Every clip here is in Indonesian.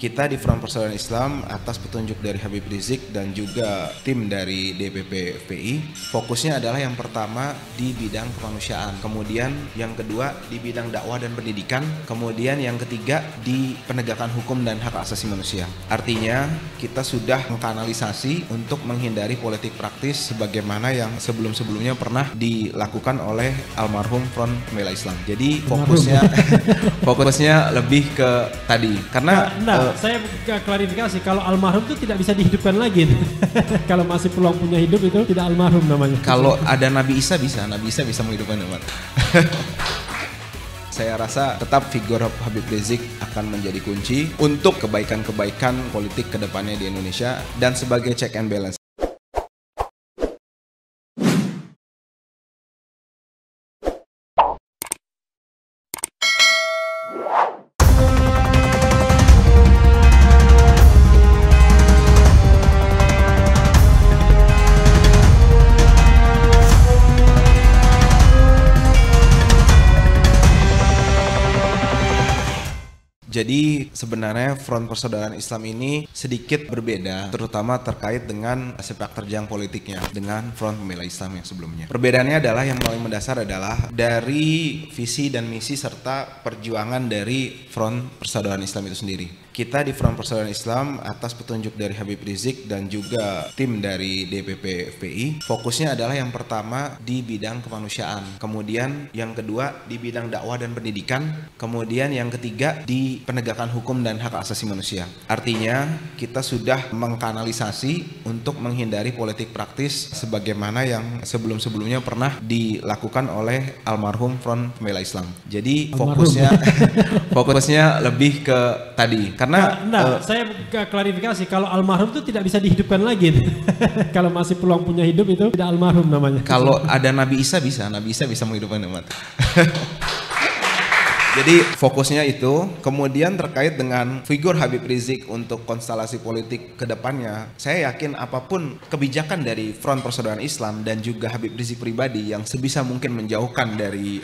Kita di Front Persaudaraan Islam atas petunjuk dari Habib Rizik dan juga tim dari DPP FPI, fokusnya adalah yang pertama di bidang kemanusiaan, kemudian yang kedua di bidang dakwah dan pendidikan, kemudian yang ketiga di penegakan hukum dan hak asasi manusia. Artinya kita sudah mengkanalisasi untuk menghindari politik praktis sebagaimana yang sebelum-sebelumnya pernah dilakukan oleh almarhum Front Pembela Islam. Jadi fokusnya lebih ke tadi karena saya klarifikasi, kalau almarhum itu tidak bisa dihidupkan lagi. Kalau masih peluang punya hidup itu tidak almarhum namanya. Kalau ada Nabi Isa bisa menghidupkan umat. Saya rasa tetap figur Habib Rizik akan menjadi kunci untuk kebaikan-kebaikan politik kedepannya di Indonesia dan sebagai check and balance. Jadi sebenarnya Front Persaudaraan Islam ini sedikit berbeda, terutama terkait dengan sepak terjang politiknya dengan Front Pembela Islam yang sebelumnya. Perbedaannya adalah yang paling mendasar adalah dari visi dan misi serta perjuangan dari Front Persaudaraan Islam itu sendiri. Kita di Front Persaudaraan Islam atas petunjuk dari Habib Rizik dan juga tim dari DPP FPI, fokusnya adalah yang pertama di bidang kemanusiaan, kemudian yang kedua di bidang dakwah dan pendidikan, kemudian yang ketiga di penegakan hukum dan hak asasi manusia. Artinya kita sudah mengkanalisasi untuk menghindari politik praktis sebagaimana yang sebelum-sebelumnya pernah dilakukan oleh almarhum Front Pembela Islam. Jadi fokusnya lebih ke tadi karena saya klarifikasi, kalau almarhum itu tidak bisa dihidupkan lagi. Kalau masih peluang punya hidup itu tidak almarhum namanya. Kalau ada Nabi Isa bisa menghidupkan umat. Jadi fokusnya itu, kemudian terkait dengan figur Habib Rizik untuk konstelasi politik ke depannya, saya yakin apapun kebijakan dari Front Persaudaraan Islam dan juga Habib Rizik pribadi yang sebisa mungkin menjauhkan dari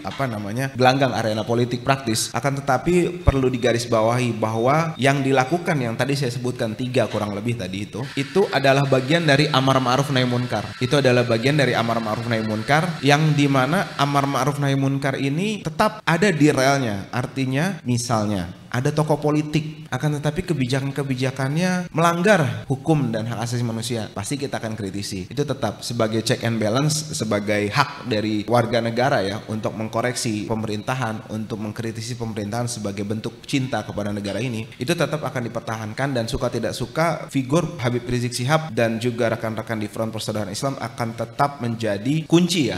gelanggang arena politik praktis, akan tetapi perlu digarisbawahi bahwa yang dilakukan yang tadi saya sebutkan 3 kurang lebih tadi itu adalah bagian dari amar ma'ruf nahi munkar. Itu adalah bagian dari amar ma'ruf nahi munkar yang dimana amar ma'ruf nahi munkar ini tetap ada di relnya. Artinya misalnya ada tokoh politik, akan tetapi kebijakan-kebijakannya melanggar hukum dan hak asasi manusia, pasti kita akan kritisi. Itu tetap sebagai check and balance, sebagai hak dari warga negara ya untuk mengkoreksi pemerintahan, untuk mengkritisi pemerintahan sebagai bentuk cinta kepada negara ini. Itu tetap akan dipertahankan dan suka tidak suka figur Habib Rizik Syihab dan juga rekan-rekan di Front Persaudaraan Islam akan tetap menjadi kunci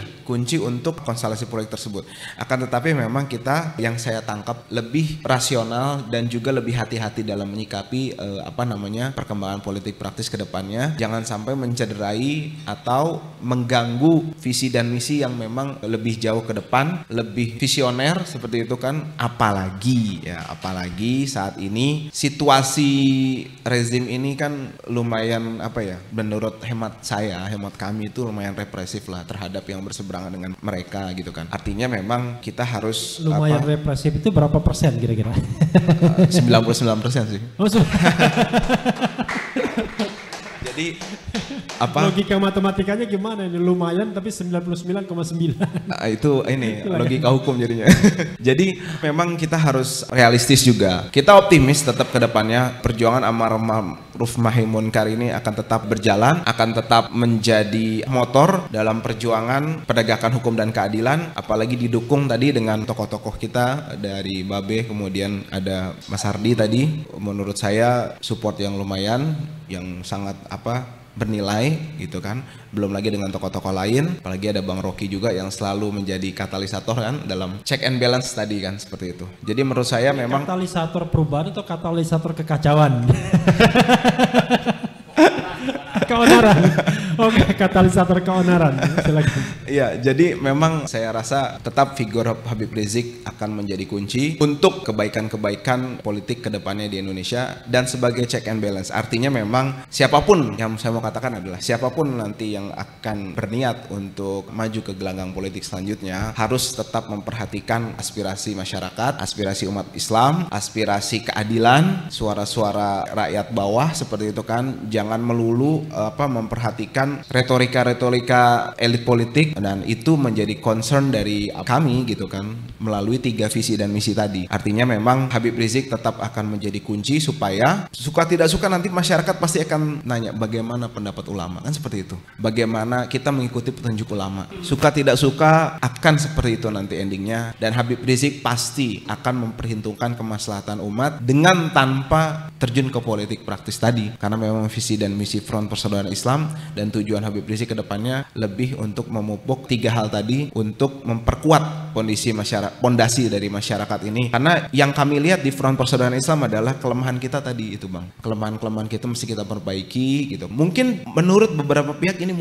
untuk konstelasi politik tersebut. Akan tetapi memang kita yang saya tangkap lebih rasional dan juga lebih hati-hati dalam menyikapi perkembangan politik praktis ke depannya. Jangan sampai mencederai atau mengganggu visi dan misi yang memang lebih jauh ke depan, lebih visioner seperti itu kan. Apalagi saat ini situasi rezim ini kan lumayan menurut hemat kami itu lumayan represif lah terhadap yang berseberangan dengan mereka gitu kan. Artinya memang kita harus lumayan represif itu berapa persen kira-kira? 99% sih. Jadi logika matematikanya gimana ini? Lumayan tapi 99,9. Itu logika hukum jadinya. Jadi memang kita harus realistis juga. Kita optimis tetap ke depannya perjuangan amar ma'ruf nahi munkar ini akan tetap berjalan, akan tetap menjadi motor dalam perjuangan penegakan hukum dan keadilan, apalagi didukung tadi dengan tokoh-tokoh kita dari Babe, kemudian ada Mas Hardi tadi. Menurut saya support yang lumayan, yang sangat bernilai gitu kan. Belum lagi dengan tokoh-tokoh lain, apalagi ada Bang Rocky juga yang selalu menjadi katalisator kan dalam check and balance tadi kan, seperti itu. Jadi menurut saya memang katalisator perubahan atau katalisator kekacauan? Keonaran. Oke, katalisator keonaran. Silakan. Iya, jadi memang saya rasa tetap figur Habib Rizik akan menjadi kunci untuk kebaikan-kebaikan politik kedepannya di Indonesia dan sebagai check and balance. Artinya memang siapapun yang saya mau katakan adalah siapapun nanti yang akan berniat untuk maju ke gelanggang politik selanjutnya harus tetap memperhatikan aspirasi masyarakat, aspirasi umat Islam, aspirasi keadilan, suara-suara rakyat bawah seperti itu kan. Jangan melulu memperhatikan retorika-retorika elit politik, dan itu menjadi concern dari kami gitu kan melalui 3 visi dan misi tadi. Artinya memang Habib Rizik tetap akan menjadi kunci supaya suka tidak suka nanti masyarakat pasti akan nanya bagaimana pendapat ulama, kan seperti itu. Bagaimana kita mengikuti petunjuk ulama. Suka tidak suka akan seperti itu nanti endingnya, dan Habib Rizik pasti akan memperhitungkan kemaslahatan umat dengan tanpa terjun ke politik praktis tadi, karena memang visi dan misi Front Persaudaraan Islam dan tujuan Habib Rizik ke depannya lebih untuk memupuk 3 hal tadi untuk memperkuat pondasi dari masyarakat ini. Karena yang kami lihat di Front Persaudaraan Islam adalah kelemahan kita tadi itu, Bang. Kelemahan-kelemahan kita mesti kita perbaiki gitu. Mungkin menurut beberapa pihak ini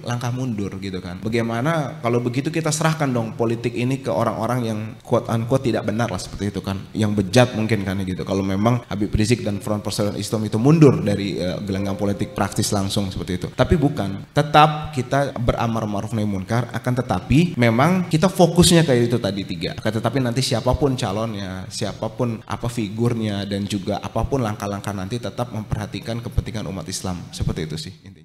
langkah mundur gitu kan. Bagaimana kalau begitu kita serahkan dong politik ini ke orang-orang yang quote unquote tidak benar lah seperti itu kan. Yang bejat mungkin kan gitu. Kalau memang Habib Rizik dan Front Persaudaraan Islam itu mundur dari gelanggang politik praktis langsung seperti itu. Tapi bukan. Tetap kita beramar ma'ruf nahi munkar, akan tetapi memang kita fokusnya kayak itu tadi 3. Akan tetapi nanti siapapun calonnya, siapapun figurnya, dan juga apapun langkah-langkah nanti tetap memperhatikan kepentingan umat Islam. Seperti itu sih intinya.